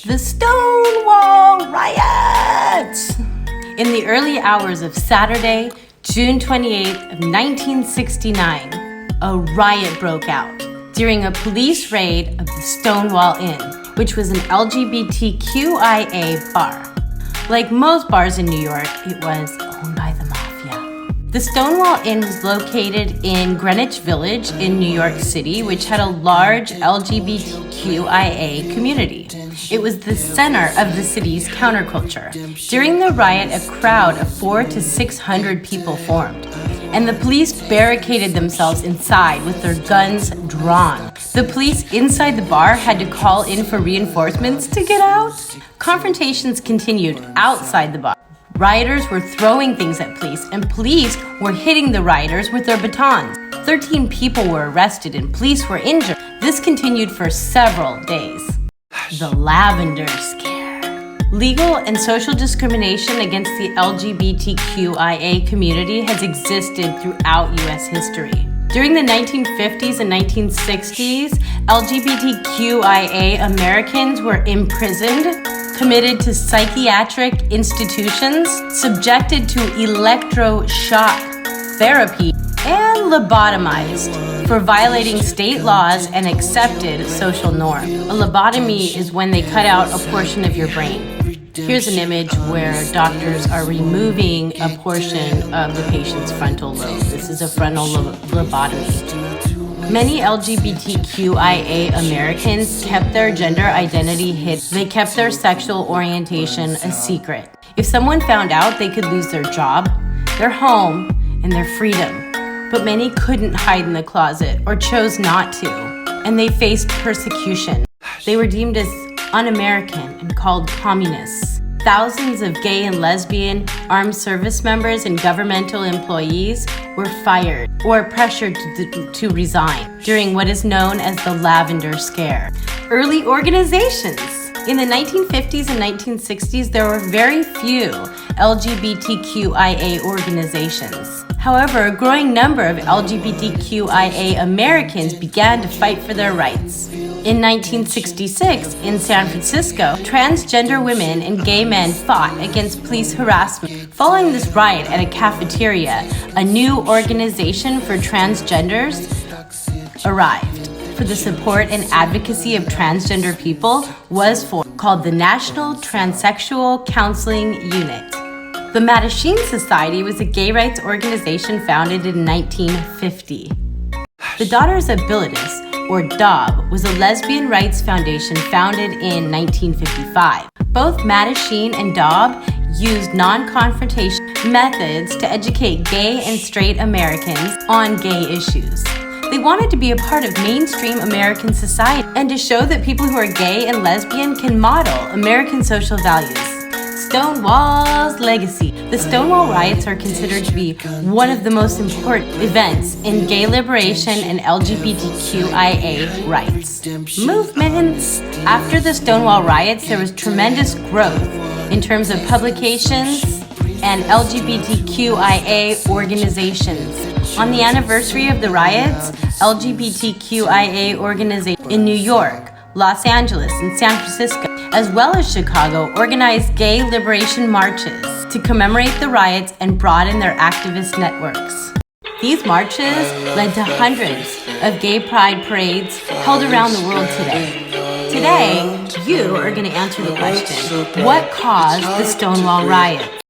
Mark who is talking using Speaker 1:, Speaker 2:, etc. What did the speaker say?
Speaker 1: The Stonewall Riots! In the early hours of Saturday, June 28th of 1969, a riot broke out during a police raid of the Stonewall Inn, which was an LGBTQIA bar. Like most bars in New York, it was owned by the mafia. The Stonewall Inn was located in Greenwich Village in New York City, which had a large LGBTQIA community. It was the center of the city's counterculture. During the riot, a crowd of 400 to 600 people formed, and the police barricaded themselves inside with their guns drawn. The police inside the bar had to call in for reinforcements to get out. Confrontations continued outside the bar. Rioters were throwing things at police, and police were hitting the rioters with their batons. 13 people were arrested and police were injured. This continued for several days. The Lavender Scare. Legal and social discrimination against the LGBTQIA community has existed throughout U.S. history. During the 1950s and 1960s, LGBTQIA Americans were imprisoned, committed to psychiatric institutions, subjected to electroshock therapy, and lobotomized for violating state laws and accepted social norms. A lobotomy is when they cut out a portion of your brain. Here's an image where doctors are removing a portion of the patient's frontal lobe. This is a frontal lobotomy. Many LGBTQIA Americans kept their gender identity hidden. They kept their sexual orientation a secret. If someone found out, they could lose their job, their home, and their freedom. But many couldn't hide in the closet or chose not to, and they faced persecution. They were deemed as un-American and called communists. Thousands of gay and lesbian, armed service members, and governmental employees were fired or pressured to resign during what is known as the Lavender Scare. Early organizations. In the 1950s and 1960s, there were very few LGBTQIA organizations. However, a growing number of LGBTQIA Americans began to fight for their rights. In 1966, in San Francisco, transgender women and gay men fought against police harassment. Following this riot at a cafeteria, a new organization for transgenders arrived for the support and advocacy of transgender people was formed, called the National Transsexual Counseling Unit. The Mattachine Society was a gay rights organization founded in 1950. The Daughters of Bilitis, or DAW, was a lesbian rights foundation founded in 1955. Both Mattachine and DAW used non-confrontation methods to educate gay and straight Americans on gay issues. They wanted to be a part of mainstream American society and to show that people who are gay and lesbian can model American social values. Stonewall's legacy. The Stonewall Riots are considered to be one of the most important events in gay liberation and LGBTQIA rights movements. After the Stonewall Riots, there was tremendous growth in terms of publications and LGBTQIA organizations. On the anniversary of the riots, LGBTQIA organizations in New York, Los Angeles, and San Francisco, as well as Chicago, organized gay liberation marches to commemorate the riots and broaden their activist networks. These marches led to hundreds of gay pride parades held around the world today. Today, you are going to answer the question, what caused the Stonewall Riots?